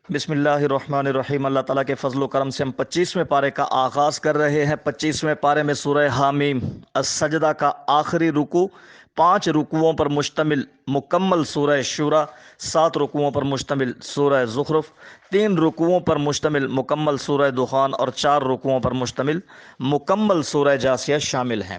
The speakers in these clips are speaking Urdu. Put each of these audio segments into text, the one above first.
بسم اللہ الرحمن الرحیم۔ اللہ تعالیٰ کے فضل و کرم سے ہم 25ویں پارے کا آغاز کر رہے ہیں۔ 25ویں پارے میں سورہ حامیم السجدہ کا آخری رکوع، 5 رکوعوں پر مشتمل مکمل سورہ شورى، 7 رکوعوں پر مشتمل سورہ زخرف، 3 رکوعوں پر مشتمل مکمل سورہ دخان اور 4 رکوعوں پر مشتمل مکمل سورہ جاثیہ شامل ہیں۔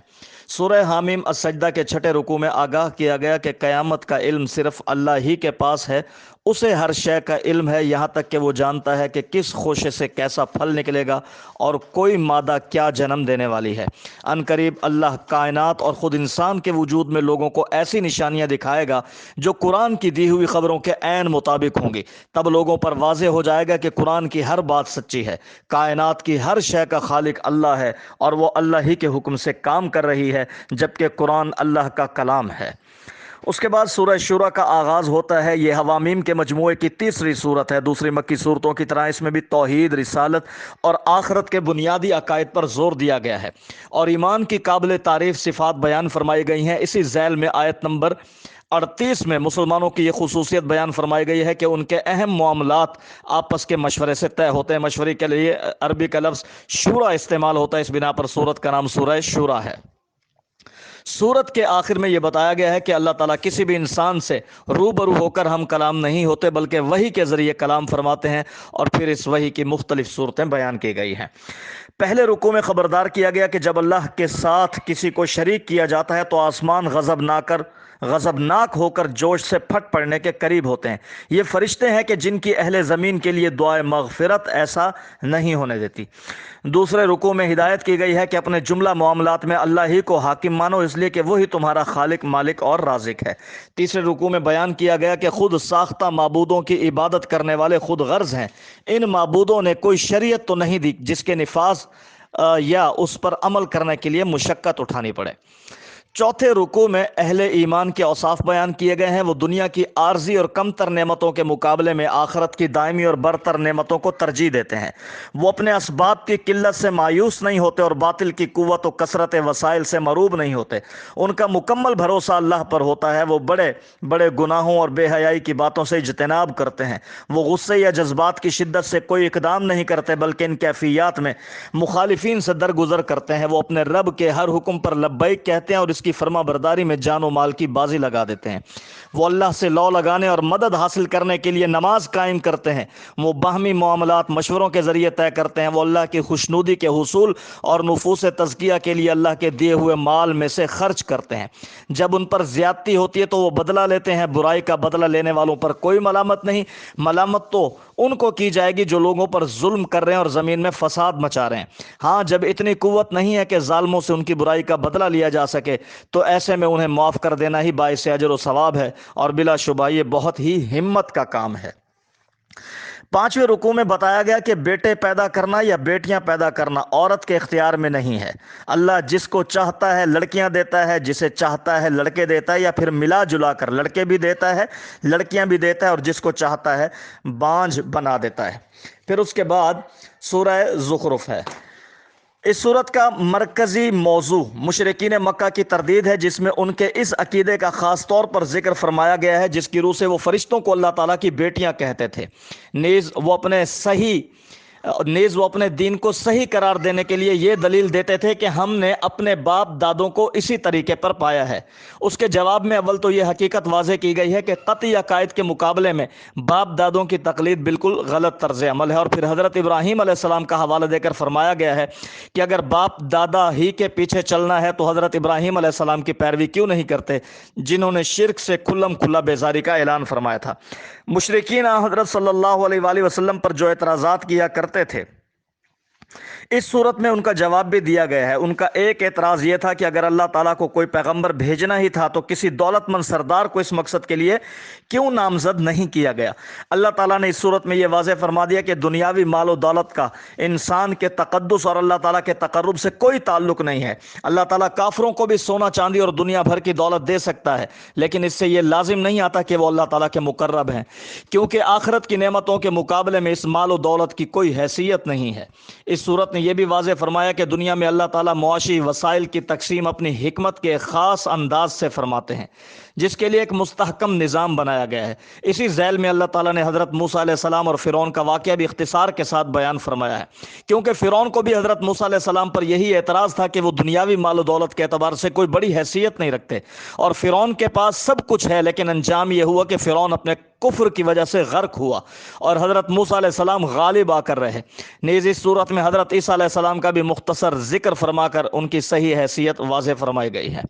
سورہ حامیم السجدہ کے 6 رکوع میں آگاہ کیا گیا کہ قیامت کا علم صرف اللہ ہی کے پاس ہے، اسے ہر شے کا علم ہے، یہاں تک کہ وہ جانتا ہے کہ کس خوشے سے کیسا پھل نکلے گا اور کوئی مادہ کیا جنم دینے والی ہے۔ ان قریب اللہ کائنات اور خود انسان کے وجود میں لوگوں کو ایسی نشانیاں دکھائے گا جو قرآن کی دی ہوئی خبروں کے عین مطابق ہوں گی۔ تب لوگوں پر واضح ہو جائے گا کہ قرآن کی ہر بات سچی ہے، کائنات کی ہر شے کا خالق اللہ ہے اور وہ اللہ ہی کے حکم سے کام کر رہی ہے، جبکہ قرآن اللہ کا کلام ہے۔ اس کے بعد سورہ شورى کا آغاز ہوتا ہے۔ یہ حوامیم کے مجموعے کی تیسری صورت ہے۔ دوسری مکی صورتوں کی طرح اس میں بھی توحید، رسالت اور آخرت کے بنیادی عقائد پر زور دیا گیا ہے اور ایمان کی قابل تعریف صفات بیان فرمائی گئی ہیں۔ اسی ذیل میں آیت نمبر 38 میں مسلمانوں کی یہ خصوصیت بیان فرمائی گئی ہے کہ ان کے اہم معاملات آپس کے مشورے سے طے ہوتے ہیں۔ مشورے کے لیے عربی کا لفظ شورى استعمال ہوتا ہے، اس بنا پر سورت کا نام سورہ شورى ہے۔ سورت کے آخر میں یہ بتایا گیا ہے کہ اللہ تعالیٰ کسی بھی انسان سے روبرو ہو کر ہم کلام نہیں ہوتے، بلکہ وحی کے ذریعے کلام فرماتے ہیں، اور پھر اس وحی کی مختلف صورتیں بیان کی گئی ہیں۔ پہلے رکوع میں خبردار کیا گیا کہ جب اللہ کے ساتھ کسی کو شریک کیا جاتا ہے تو آسمان غضبناک ہو کر جوش سے پھٹ پڑنے کے قریب ہوتے ہیں۔ یہ فرشتے ہیں کہ جن کی اہل زمین کے لیے دعائے مغفرت ایسا نہیں ہونے دیتی۔ دوسرے رکوع میں ہدایت کی گئی ہے کہ اپنے جملہ معاملات میں اللہ ہی کو حاکم مانو، اس لیے کہ وہی تمہارا خالق، مالک اور رازق ہے۔ تیسرے رکوع میں بیان کیا گیا کہ خود ساختہ معبودوں کی عبادت کرنے والے خود غرض ہیں۔ ان معبودوں نے کوئی شریعت تو نہیں دی جس کے نفاذ یا اس پر عمل کرنے کے لیے مشقت اٹھانی پڑے۔ چوتھے رکوع میں اہل ایمان کے اوصاف بیان کیے گئے ہیں۔ وہ دنیا کی عارضی اور کم تر نعمتوں کے مقابلے میں آخرت کی دائمی اور برتر نعمتوں کو ترجیح دیتے ہیں۔ وہ اپنے اسباب کی قلت سے مایوس نہیں ہوتے اور باطل کی قوت و کثرت وسائل سے مروب نہیں ہوتے۔ ان کا مکمل بھروسہ اللہ پر ہوتا ہے۔ وہ بڑے بڑے گناہوں اور بے حیائی کی باتوں سے اجتناب کرتے ہیں۔ وہ غصے یا جذبات کی شدت سے کوئی اقدام نہیں کرتے، بلکہ ان کیفیات میں مخالفین سے درگزر کرتے ہیں۔ وہ اپنے رب کے ہر حکم پر لبیک کہتے ہیں اور اس کی فرما برداری میں جان و مال کی بازی لگا دیتے ہیں۔ وہ اللہ سے لو لگانے اور مدد حاصل کرنے کے لیے نماز قائم کرتے ہیں۔ وہ باہمی معاملات مشوروں کے ذریعے طے کرتے ہیں۔ وہ اللہ کی خوشنودی کے حصول اور نفوس تزکیہ کے لیے اللہ کے دیے ہوئے مال میں سے خرچ کرتے ہیں۔ جب ان پر زیادتی ہوتی ہے تو وہ بدلہ لیتے ہیں۔ برائی کا بدلہ لینے والوں پر کوئی ملامت نہیں، ملامت تو ان کو کی جائے گی جو لوگوں پر ظلم کر رہے ہیں اور زمین میں فساد مچا رہے ہیں۔ ہاں، جب اتنی قوت نہیں ہے کہ ظالموں سے ان کی برائی کا بدلہ لیا جا سکے تو ایسے میں انہیں معاف کر دینا ہی باعث اجر و ثواب ہے، اور بلا شبہ یہ بہت ہی ہمت کا کام ہے۔ 5ویں رکوع میں بتایا گیا کہ بیٹے پیدا کرنا یا بیٹیاں پیدا کرنا عورت کے اختیار میں نہیں ہے۔ اللہ جس کو چاہتا ہے لڑکیاں دیتا ہے، جسے چاہتا ہے لڑکے دیتا ہے، یا پھر ملا جلا کر لڑکے بھی دیتا ہے لڑکیاں بھی دیتا ہے، اور جس کو چاہتا ہے بانجھ بنا دیتا ہے۔ پھر اس کے بعد سورہ زخرف ہے۔ اس صورت کا مرکزی موضوع مشرکین مکہ کی تردید ہے، جس میں ان کے اس عقیدے کا خاص طور پر ذکر فرمایا گیا ہے جس کی روح سے وہ فرشتوں کو اللہ تعالیٰ کی بیٹیاں کہتے تھے۔ نیز وہ اپنے دین کو صحیح قرار دینے کے لیے یہ دلیل دیتے تھے کہ ہم نے اپنے باپ دادوں کو اسی طریقے پر پایا ہے۔ اس کے جواب میں اول تو یہ حقیقت واضح کی گئی ہے کہ قطعی عقائد کے مقابلے میں باپ دادوں کی تقلید بالکل غلط طرز عمل ہے، اور پھر حضرت ابراہیم علیہ السلام کا حوالہ دے کر فرمایا گیا ہے کہ اگر باپ دادا ہی کے پیچھے چلنا ہے تو حضرت ابراہیم علیہ السلام کی پیروی کیوں نہیں کرتے، جنہوں نے شرک سے کھلم کھلا بیزاری کا اعلان فرمایا تھا۔ مشرکین حضرت صلی اللہ علیہ وآلہ وسلم پر جو اعتراضات کیا کرتے تھے، اس صورت میں ان کا جواب بھی دیا گیا ہے۔ ان کا ایک اعتراض یہ تھا کہ اگر اللہ تعالیٰ کو کوئی پیغمبر بھیجنا ہی تھا تو کسی دولت مند سردار کو اس مقصد کے لیے کیوں نامزد نہیں کیا گیا۔ اللہ تعالیٰ نے اس صورت میں یہ واضح فرما دیا کہ دنیاوی مال و دولت کا انسان کے تقدس اور اللہ تعالیٰ کے تقرب سے کوئی تعلق نہیں ہے۔ اللہ تعالیٰ کافروں کو بھی سونا چاندی اور دنیا بھر کی دولت دے سکتا ہے، لیکن اس سے یہ لازم نہیں آتا کہ وہ اللہ تعالیٰ کے مقرب ہیں، کیونکہ آخرت کی نعمتوں کے مقابلے میں اس مال و دولت کی کوئی حیثیت نہیں ہے۔ اس صورت نے یہ بھی واضح فرمایا کہ دنیا میں اللہ تعالیٰ معاشی وسائل کی تقسیم اپنی حکمت کے خاص انداز سے فرماتے ہیں۔ جس کے لیے ایک مستحکم نظام بنایا گیا ہے۔ اسی ذیل میں اللہ تعالیٰ نے حضرت موسیٰ علیہ السلام اور فرعون کا واقعہ بھی اختصار کے ساتھ بیان فرمایا ہے، کیونکہ فرعون کو بھی حضرت موسیٰ علیہ السلام پر یہی اعتراض تھا کہ وہ دنیاوی مال و دولت کے اعتبار سے کوئی بڑی حیثیت نہیں رکھتے، اور فرعون کے پاس سب کچھ ہے، لیکن انجام یہ ہوا کہ فرعون اپنے کفر کی وجہ سے غرق ہوا اور حضرت موسیٰ علیہ السلام غالب آ کر رہے۔ نیز اس صورت میں حضرت عیسیٰ علیہ السلام کا بھی مختصر ذکر فرما کر ان کی صحیح حیثیت واضح فرمائی گئی ہے۔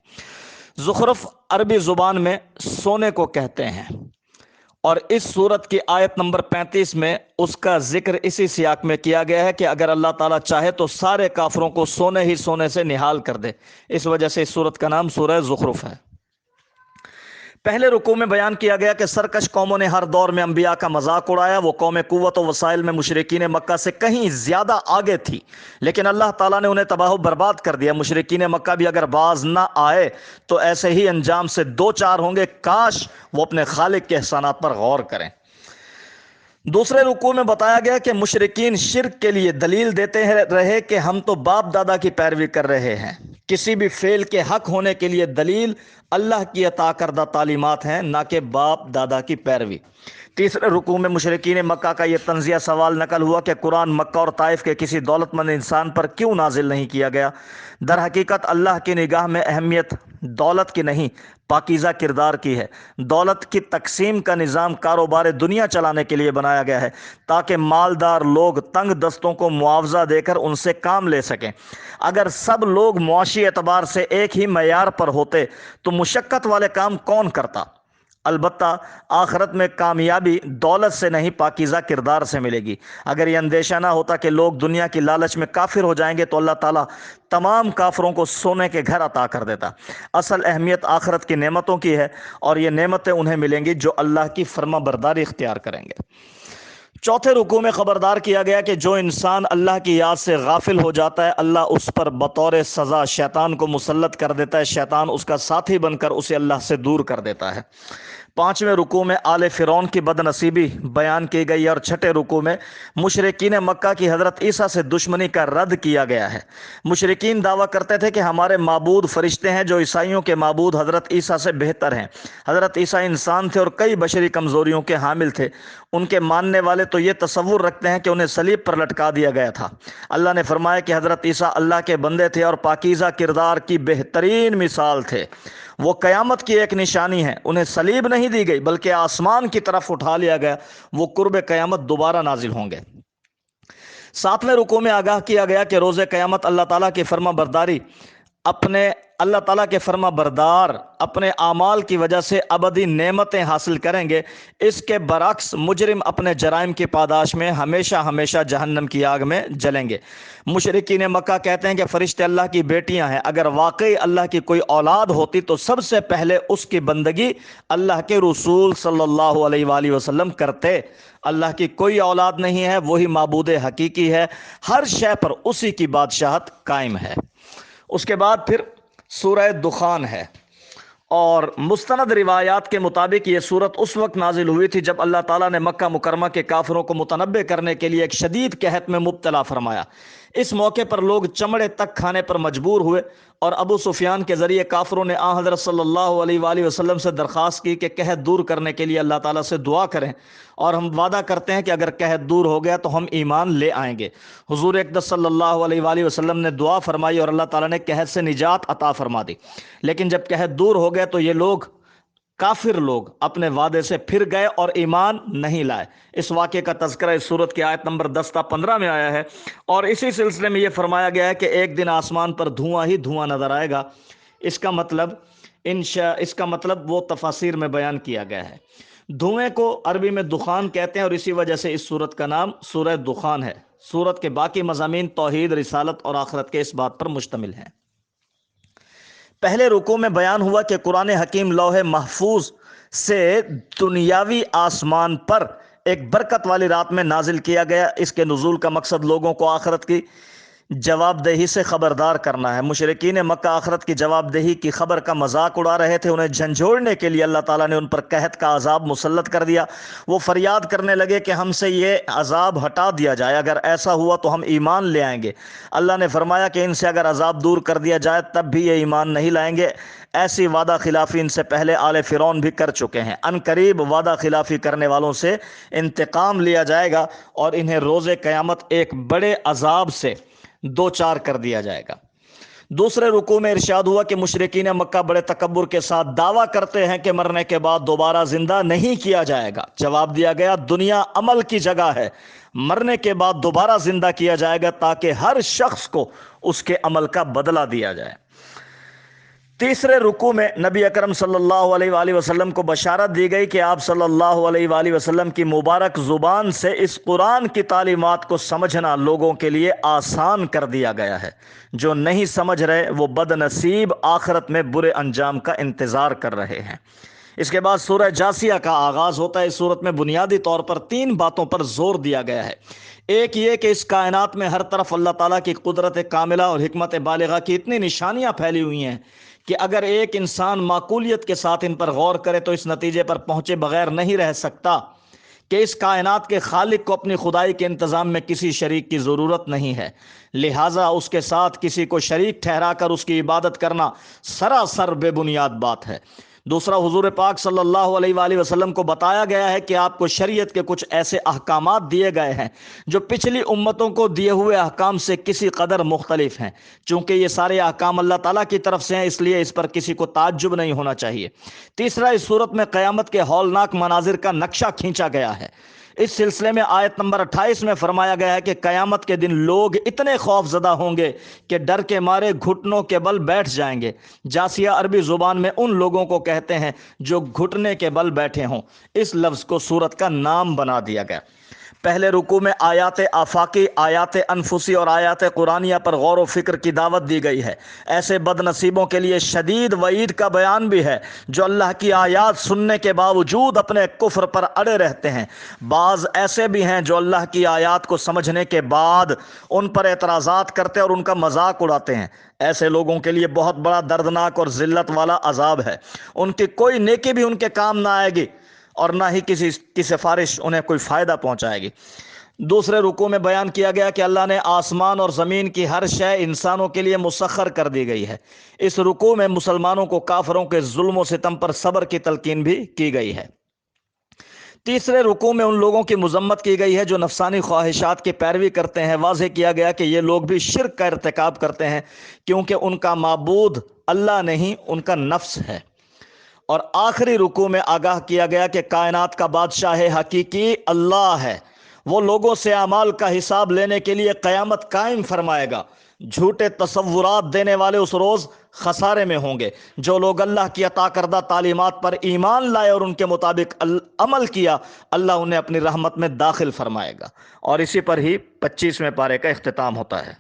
زخرف عربی زبان میں سونے کو کہتے ہیں، اور اس صورت کی آیت نمبر 35 میں اس کا ذکر اسی سیاق میں کیا گیا ہے کہ اگر اللہ تعالیٰ چاہے تو سارے کافروں کو سونے ہی سونے سے نہال کر دے، اس وجہ سے اس صورت کا نام سورہ زخرف ہے۔ پہلے رکوع میں بیان کیا گیا کہ سرکش قوموں نے ہر دور میں انبیاء کا مذاق اڑایا، وہ قوم قوت و وسائل میں مشرکین مکہ سے کہیں زیادہ آگے تھی، لیکن اللہ تعالیٰ نے انہیں تباہ و برباد کر دیا۔ مشرکین مکہ بھی اگر باز نہ آئے تو ایسے ہی انجام سے دو چار ہوں گے، کاش وہ اپنے خالق کے احسانات پر غور کریں۔ دوسرے رکوع میں بتایا گیا کہ مشرکین شرک کے لیے دلیل دیتے رہے کہ ہم تو باپ دادا کی پیروی کر رہے ہیں۔ کسی بھی فعل کے حق ہونے کے لیے دلیل اللہ کی عطا کردہ تعلیمات ہیں، نہ کہ باپ دادا کی پیروی۔ تیسرے رکوع میں مشرکین مکہ کا یہ طنزیہ سوال نقل ہوا کہ قرآن مکہ اور طائف کے کسی دولت مند انسان پر کیوں نازل نہیں کیا گیا؟ در حقیقت اللہ کی نگاہ میں اہمیت دولت کی نہیں، پاکیزہ کردار کی ہے۔ دولت کی تقسیم کا نظام کاروبار دنیا چلانے کے لیے بنایا گیا ہے، تاکہ مالدار لوگ تنگ دستوں کو معاوضہ دے کر ان سے کام لے سکیں۔ اگر سب لوگ معاشی اعتبار سے ایک ہی معیار پر ہوتے تو مشقت والے کام کون کرتا؟ البتہ آخرت میں کامیابی دولت سے نہیں، پاکیزہ کردار سے ملے گی۔ اگر یہ اندیشہ نہ ہوتا کہ لوگ دنیا کی لالچ میں کافر ہو جائیں گے تو اللہ تعالیٰ تمام کافروں کو سونے کے گھر عطا کر دیتا۔ اصل اہمیت آخرت کی نعمتوں کی ہے، اور یہ نعمتیں انہیں ملیں گی جو اللہ کی فرما برداری اختیار کریں گے۔ چوتھے رکوع میں خبردار کیا گیا کہ جو انسان اللہ کی یاد سے غافل ہو جاتا ہے، اللہ اس پر بطور سزا شیطان کو مسلط کر دیتا ہے، شیطان اس کا ساتھی بن کر اسے اللہ سے دور کر دیتا ہے۔ پانچویں رکوع میں آل فرعون کی بد نصیبی بیان کی گئی، اور چھٹے رکوع میں مشرکین مکہ کی حضرت عیسیٰ سے دشمنی کا رد کیا گیا ہے۔ مشرکین دعویٰ کرتے تھے کہ ہمارے معبود فرشتے ہیں، جو عیسائیوں کے معبود حضرت عیسیٰ سے بہتر ہیں۔ حضرت عیسیٰ انسان تھے اور کئی بشری کمزوریوں کے حامل تھے۔ ان کے ماننے والے تو یہ تصور رکھتے ہیں کہ انہیں صلیب پر لٹکا دیا گیا تھا۔ اللہ نے فرمایا کہ حضرت عیسیٰ اللہ کے بندے تھے اور پاکیزہ کردار کی بہترین مثال تھے۔ وہ قیامت کی ایک نشانی ہے، انہیں صلیب نہیں دی گئی بلکہ آسمان کی طرف اٹھا لیا گیا۔ وہ قرب قیامت دوبارہ نازل ہوں گے۔ ساتویں رکوع میں آگاہ کیا گیا کہ روز قیامت اللہ تعالیٰ کی فرما بردار اپنے اعمال کی وجہ سے ابدی نعمتیں حاصل کریں گے۔ اس کے برعکس مجرم اپنے جرائم کی پاداش میں ہمیشہ ہمیشہ جہنم کی آگ میں جلیں گے۔ مشرکین مکہ کہتے ہیں کہ فرشتے اللہ کی بیٹیاں ہیں۔ اگر واقعی اللہ کی کوئی اولاد ہوتی تو سب سے پہلے اس کی بندگی اللہ کے رسول صلی اللہ علیہ وآلہ وسلم کرتے۔ اللہ کی کوئی اولاد نہیں ہے، وہی معبود حقیقی ہے، ہر شے پر اسی کی بادشاہت قائم ہے۔ اس کے بعد پھر سورہ دخان ہے، اور مستند روایات کے مطابق یہ صورت اس وقت نازل ہوئی تھی جب اللہ تعالیٰ نے مکہ مکرمہ کے کافروں کو متنبع کرنے کے لیے ایک شدید قحط میں مبتلا فرمایا۔ اس موقع پر لوگ چمڑے تک کھانے پر مجبور ہوئے، اور ابو سفیان کے ذریعے کافروں نے آن حضرت صلی اللہ علیہ وآلہ وسلم سے درخواست کی کہ قحط دور کرنے کے لیے اللہ تعالیٰ سے دعا کریں، اور ہم وعدہ کرتے ہیں کہ اگر قحط دور ہو گیا تو ہم ایمان لے آئیں گے۔ حضور اقدس صلی اللہ علیہ وآلہ وسلم نے دعا فرمائی اور اللہ تعالیٰ نے قحط سے نجات عطا فرما دی۔ لیکن جب قحط دور ہو گیا تو یہ کافر لوگ اپنے وعدے سے پھر گئے اور ایمان نہیں لائے۔ اس واقعے کا تذکرہ اس سورت کی آیت نمبر 10 تا 15 میں آیا ہے، اور اسی سلسلے میں یہ فرمایا گیا ہے کہ ایک دن آسمان پر دھواں ہی دھواں نظر آئے گا۔ اس کا مطلب وہ تفاسیر میں بیان کیا گیا ہے۔ دھوئیں کو عربی میں دخان کہتے ہیں، اور اسی وجہ سے اس سورت کا نام سورہ دخان ہے۔ سورت کے باقی مضامین توحید، رسالت اور آخرت کے اس بات پر مشتمل ہیں۔ پہلے رکوع میں بیان ہوا کہ قرآن حکیم لوح محفوظ سے دنیاوی آسمان پر ایک برکت والی رات میں نازل کیا گیا۔ اس کے نزول کا مقصد لوگوں کو آخرت کی جواب دہی سے خبردار کرنا ہے۔ مشرکین مکہ آخرت کی جواب دہی کی خبر کا مذاق اڑا رہے تھے، انہیں جھنجھوڑنے کے لیے اللہ تعالیٰ نے ان پر قحط کا عذاب مسلط کر دیا۔ وہ فریاد کرنے لگے کہ ہم سے یہ عذاب ہٹا دیا جائے، اگر ایسا ہوا تو ہم ایمان لے آئیں گے۔ اللہ نے فرمایا کہ ان سے اگر عذاب دور کر دیا جائے تب بھی یہ ایمان نہیں لائیں گے۔ ایسی وعدہ خلافی ان سے پہلے آل فرعون بھی کر چکے ہیں۔ ان قریب وعدہ خلافی کرنے والوں سے انتقام لیا جائے گا اور انہیں روز قیامت ایک بڑے عذاب سے دو چار کر دیا جائے گا۔ دوسرے رکوع میں ارشاد ہوا کہ مشرکین مکہ بڑے تکبر کے ساتھ دعویٰ کرتے ہیں کہ مرنے کے بعد دوبارہ زندہ نہیں کیا جائے گا۔ جواب دیا گیا دنیا عمل کی جگہ ہے، مرنے کے بعد دوبارہ زندہ کیا جائے گا تاکہ ہر شخص کو اس کے عمل کا بدلہ دیا جائے۔ تیسرے رکوع میں نبی اکرم صلی اللہ علیہ وآلہ وسلم کو بشارت دی گئی کہ آپ صلی اللہ علیہ وآلہ وسلم کی مبارک زبان سے اس قرآن کی تعلیمات کو سمجھنا لوگوں کے لیے آسان کر دیا گیا ہے۔ جو نہیں سمجھ رہے وہ بد نصیب آخرت میں برے انجام کا انتظار کر رہے ہیں۔ اس کے بعد سورہ جاثیہ کا آغاز ہوتا ہے۔ اس صورت میں بنیادی طور پر 3 باتوں پر زور دیا گیا ہے۔ ایک یہ کہ اس کائنات میں ہر طرف اللہ تعالیٰ کی قدرت کاملہ اور حکمت بالغہ کی اتنی نشانیاں پھیلی ہوئی ہیں کہ اگر ایک انسان معقولیت کے ساتھ ان پر غور کرے تو اس نتیجے پر پہنچے بغیر نہیں رہ سکتا کہ اس کائنات کے خالق کو اپنی خدائی کے انتظام میں کسی شریک کی ضرورت نہیں ہے، لہٰذا اس کے ساتھ کسی کو شریک ٹھہرا کر اس کی عبادت کرنا سراسر بے بنیاد بات ہے۔ دوسرا، حضور پاک صلی اللہ علیہ وآلہ وسلم کو بتایا گیا ہے کہ آپ کو شریعت کے کچھ ایسے احکامات دیے گئے ہیں جو پچھلی امتوں کو دیے ہوئے احکام سے کسی قدر مختلف ہیں۔ چونکہ یہ سارے احکام اللہ تعالیٰ کی طرف سے ہیں، اس لیے اس پر کسی کو تعجب نہیں ہونا چاہیے۔ تیسرا، اس صورت میں قیامت کے ہولناک مناظر کا نقشہ کھینچا گیا ہے۔ اس سلسلے میں آیت نمبر 28 میں فرمایا گیا ہے کہ قیامت کے دن لوگ اتنے خوف زدہ ہوں گے کہ ڈر کے مارے گھٹنوں کے بل بیٹھ جائیں گے۔ جاثیہ عربی زبان میں ان لوگوں کو کہتے ہیں جو گھٹنے کے بل بیٹھے ہوں۔ اس لفظ کو سورت کا نام بنا دیا گیا۔ پہلے رکوع میں آیات آفاقی، آیات انفسی اور آیات قرآنیہ پر غور و فکر کی دعوت دی گئی ہے۔ ایسے بد نصیبوں کے لیے شدید وعید کا بیان بھی ہے جو اللہ کی آیات سننے کے باوجود اپنے کفر پر اڑے رہتے ہیں۔ بعض ایسے بھی ہیں جو اللہ کی آیات کو سمجھنے کے بعد ان پر اعتراضات کرتے اور ان کا مذاق اڑاتے ہیں۔ ایسے لوگوں کے لیے بہت بڑا دردناک اور ذلت والا عذاب ہے۔ ان کی کوئی نیکی بھی ان کے کام نہ آئے گی اور نہ ہی کسی کی سفارش انہیں کوئی فائدہ پہنچائے گی۔ دوسرے رکوع میں بیان کیا گیا کہ اللہ نے آسمان اور زمین کی ہر شے انسانوں کے لیے مسخر کر دی گئی ہے۔ اس رکوع میں مسلمانوں کو کافروں کے ظلم و ستم پر صبر کی تلقین بھی کی گئی ہے۔ تیسرے رکوع میں ان لوگوں کی مذمت کی گئی ہے جو نفسانی خواہشات کی پیروی کرتے ہیں۔ واضح کیا گیا کہ یہ لوگ بھی شرک کا ارتکاب کرتے ہیں کیونکہ ان کا معبود اللہ نہیں، ان کا نفس ہے۔ اور آخری رکوع میں آگاہ کیا گیا کہ کائنات کا بادشاہ حقیقی اللہ ہے، وہ لوگوں سے اعمال کا حساب لینے کے لیے قیامت قائم فرمائے گا۔ جھوٹے تصورات دینے والے اس روز خسارے میں ہوں گے۔ جو لوگ اللہ کی عطا کردہ تعلیمات پر ایمان لائے اور ان کے مطابق عمل کیا، اللہ انہیں اپنی رحمت میں داخل فرمائے گا۔ اور اسی پر ہی 25ویں پارے کا اختتام ہوتا ہے۔